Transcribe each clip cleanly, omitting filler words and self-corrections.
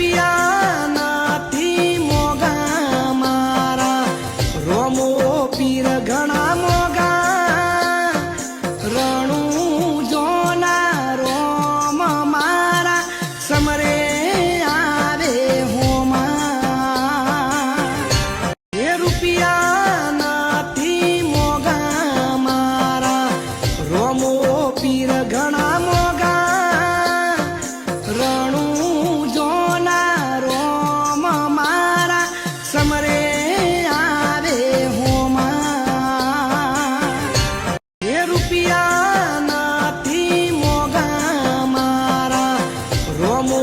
રૂપિયા નથી મોગા મારા રોમો પીર ઘણા મોગા રણું જોના રોમ મારા સમરે આવે હોમા એ રૂપિયા નથી મોગા મારા રોમો પીર ઘણા મોગા રણું જોના રોમ મારા સમરે આવે હોમા એ રૂપિયા નથી મોગા મારા રોમો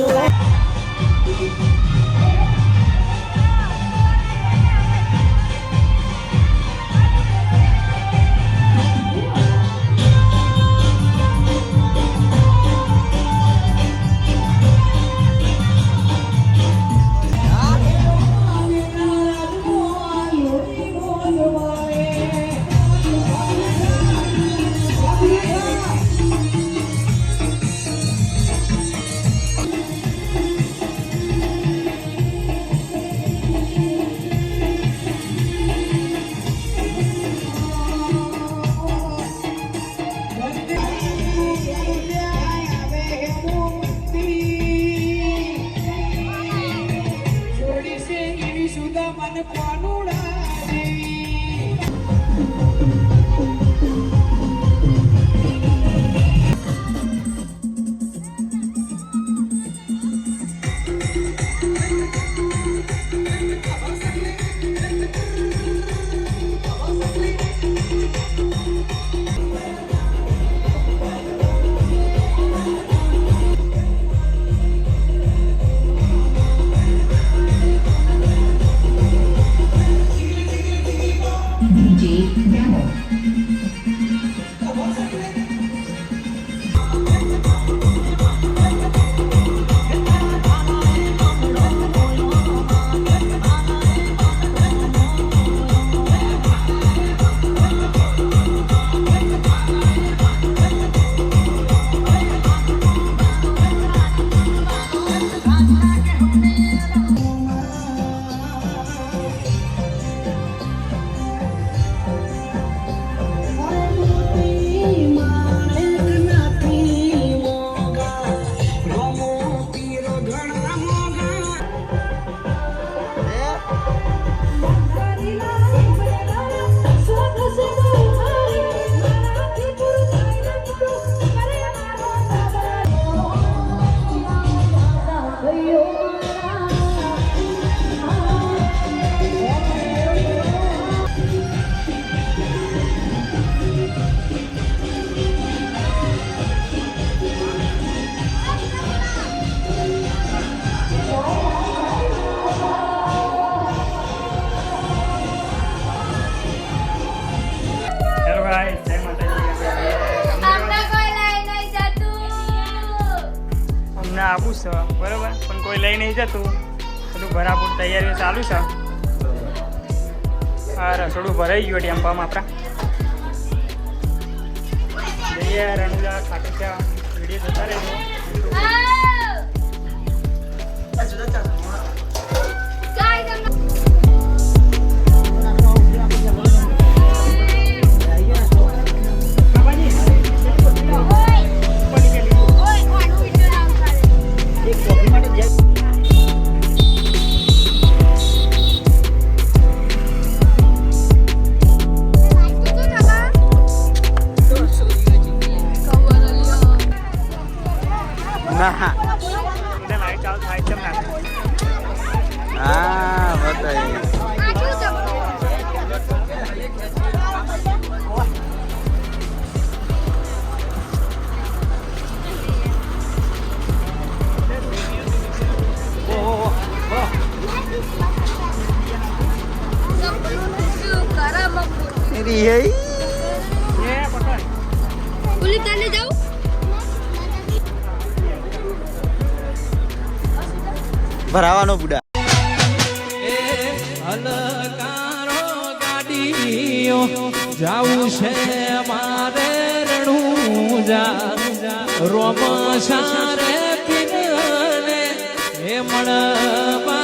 આવું છે બરાબર, પણ કોઈ લઈ નહીં જતું. બધું ભરાપૂર તૈયારીઓ ચાલુ છે. આ રસોડું ભરાઈ ગયું ટેમ્પામાં આપણા. જઈએ રણુજા ખાતે ત્યાં વિડીયો જતા રહેજો. ના લાઈટ ચાલુ થાય છે ને. હા બતાવી ભરાવાનો બુડા જાવું છે મારે રણુજા રોમ સારે પીને એ મળવા